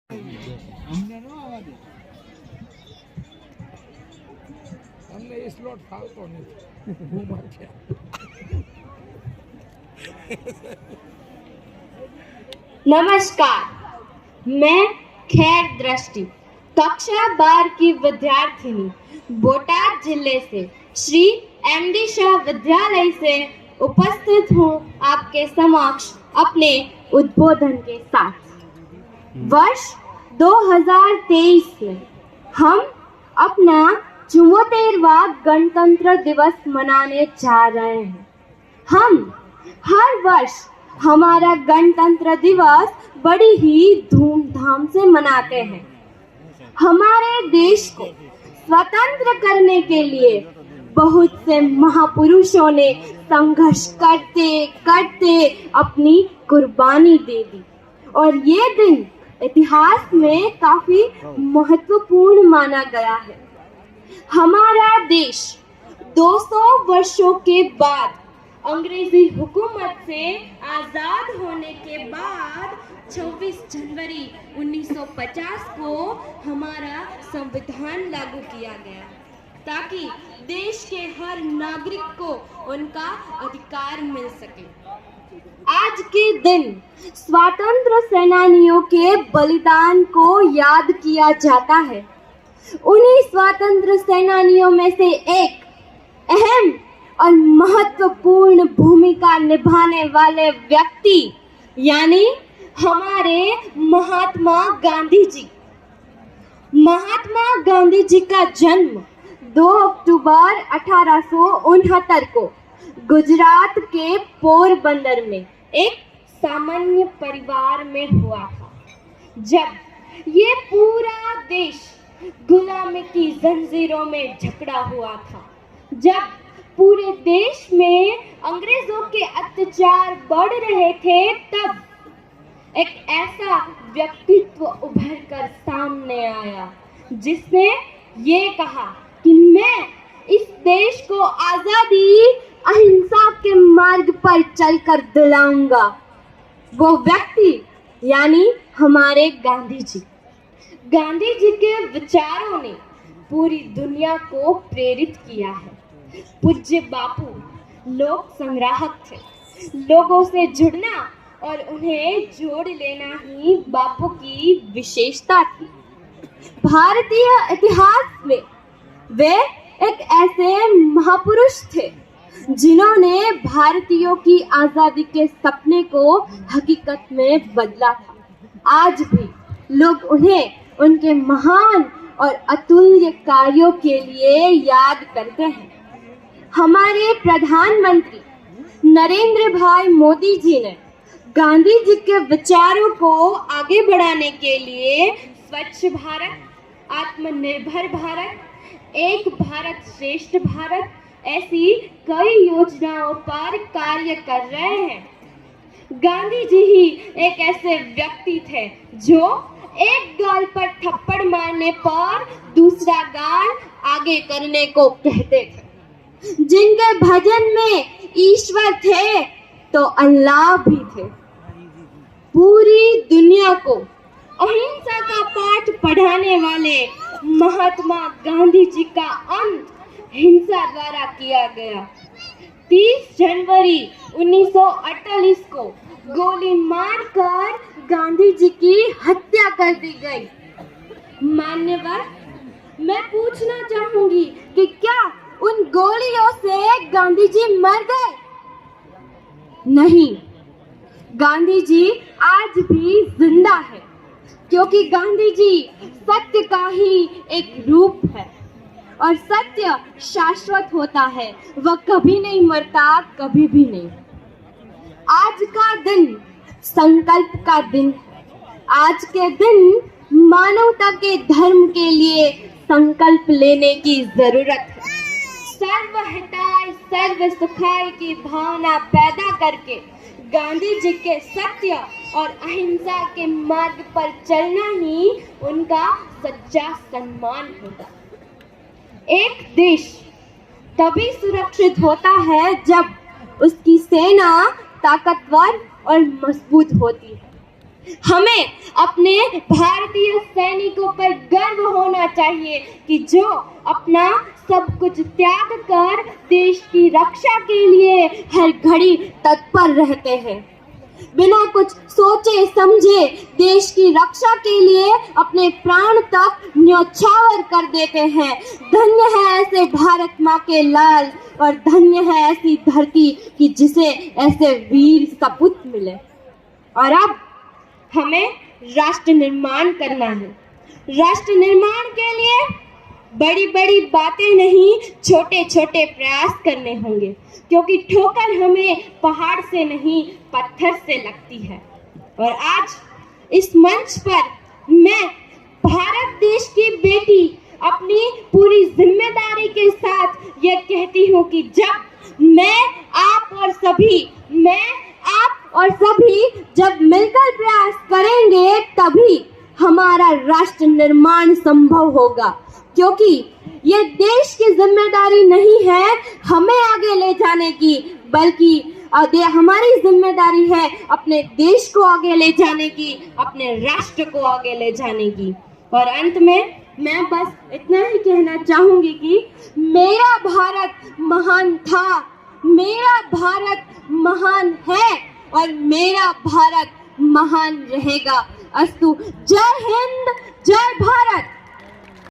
અમને ન આવવા દે. અમને એ સ્લોટ ફાવતો નથી. ભૂમાં છે. नमस्कार, मैं खैर दृष्टि कक्षा 12 की विद्यार्थिनी बोटाद जिले से श्री एमडी शाह विद्यालय से उपस्थित हूँ आपके समक्ष अपने उद्बोधन के साथ। वर्ष 2023 में हम अपना 74वां गणतंत्र दिवस मनाने जा रहे हैं। हम हर वर्ष हमारा गणतंत्र दिवस बड़ी ही धूमधाम से मनाते हैं। हमारे देश को स्वतंत्र करने के लिए बहुत से महापुरुषों ने संघर्ष करते करते अपनी कुर्बानी दे दी और ये दिन इतिहास में काफी महत्वपूर्ण माना गया है। हमारा देश 200 वर्षों के बाद अंग्रेजी हुकूमत से आज़ाद होने के बाद 26 जनवरी 1950 को हमारा संविधान लागू किया गया ताकि देश के हर नागरिक को उनका अधिकार मिल सके। आज के दिन स्वतंत्र सेनानियों के बलिदान को याद किया जाता है। उन्हीं स्वतंत्र सेनानियों में से एक अहम और महत्वपूर्ण भूमिका निभाने वाले व्यक्ति यानी हमारे महात्मा गांधी जी। महात्मा गांधी जी का जन्म 2 अक्टूबर 1869 को गुजरात के पोरबंदर में एक सामान्य परिवार में हुआ था। जब ये पूरा देश गुलामी की जंजीरों में जकड़ा हुआ था, जब पूरे देश में अंग्रेजों के अत्याचार बढ़ रहे थे, तब एक ऐसा व्यक्तित्व उभर कर सामने आया जिसने ये कहा कि मैं इस देश को आजादी अहिंसा के मार्ग पर चलकर दिलाऊंगा। वो व्यक्ति यानी हमारे गांधी जी। गांधी जी के विचारों ने पूरी दुनिया को प्रेरित किया है। पूज्य बापू लोक संग्राहक थे। लोगों से जुड़ना और उन्हें जोड़ लेना ही बापू की विशेषता थी। भारतीय इतिहास में वे एक ऐसे महापुरुष थे जिन्होंने भारतीयों की आजादी के सपने को हकीकत में बदला था। आज भी लोग उन्हें उनके महान और अतुल्य कार्यों के लिए याद करते हैं। हमारे प्रधानमंत्री नरेंद्र भाई मोदी जी ने गांधी जी के विचारों को आगे बढ़ाने के लिए स्वच्छ भारत, आत्मनिर्भर भारत, एक भारत श्रेष्ठ भारत ऐसी कई योजनाओं पर कार्य कर रहे हैं। गांधी जी ही एक ऐसे व्यक्ति थे जो एक गाल पर थप्पड़ मारने पर दूसरा गाल आगे करने को कहते थे, जिनके भजन में ईश्वर थे तो अल्लाह भी थे। पूरी दुनिया को अहिंसा का पाठ पढ़ाने वाले महात्मा गांधी जी का अंत हिंसा द्वारा किया गया। 30 जनवरी 1948 को गोली मारकर गांधी जी की हत्या कर दी गई। मान्यवर, मैं पूछना चाहूंगी कि क्या उन गोलियों से गांधी जी मर गए? नहीं, गांधी जी आज भी जिंदा है, क्योंकि गांधी जी सत्य का ही एक रूप है और सत्य शाश्वत होता है, वह कभी नहीं मरता, कभी भी नहीं। आज का दिन संकल्प का दिन है। आज के दिन मानवता के धर्म के लिए संकल्प लेने की जरूरत है। सर्व हिताय सर्व सुखाय की भावना पैदा करके गांधी जी के सत्य और अहिंसा के मार्ग पर चलना ही उनका सच्चा सम्मान होगा। एक देश तभी सुरक्षित होता है जब उसकी सेना ताकतवर और मजबूत होती है। हमें अपने भारतीय सैनिकों पर गर्व होना चाहिए कि जो अपना सब कुछ त्याग कर देश की रक्षा के लिए हर घड़ी तत्पर रहते हैं। बिना कुछ सोचे समझे देश की रक्षा के लिए अपने प्राण तक न्यौछावर कर देते हैं। धन्य है ऐसे भारत माँ के लाल और धन्य है ऐसी धरती कि जिसे ऐसे वीर सपूत मिले। और अब हमें राष्ट्र निर्माण करना है। राष्ट्र निर्माण के लिए बड़ी बड़ी बातें नहीं, छोटे छोटे प्रयास करने होंगे, क्योंकि ठोकर हमें पहाड़ से नहीं पत्थर से लगती है। और आज इस मंच पर मैं भारत देश की बेटी अपनी पूरी जिम्मेदारी के साथ यह कहती हूँ कि जब आप और सभी जब मिलकर प्रयास करेंगे तभी हमारा राष्ट्र निर्माण संभव होगा, क्योंकि ये देश की जिम्मेदारी नहीं है हमें आगे ले जाने की, बल्कि हमारी जिम्मेदारी है अपने देश को आगे ले जाने की, अपने राष्ट्र को आगे ले जाने की। और अंत में मैं बस इतना ही कहना चाहूंगी कि मेरा भारत महान था, मेरा भारत महान है और मेरा भारत महान रहेगा। अस्तु। जय हिंद, जय भारत।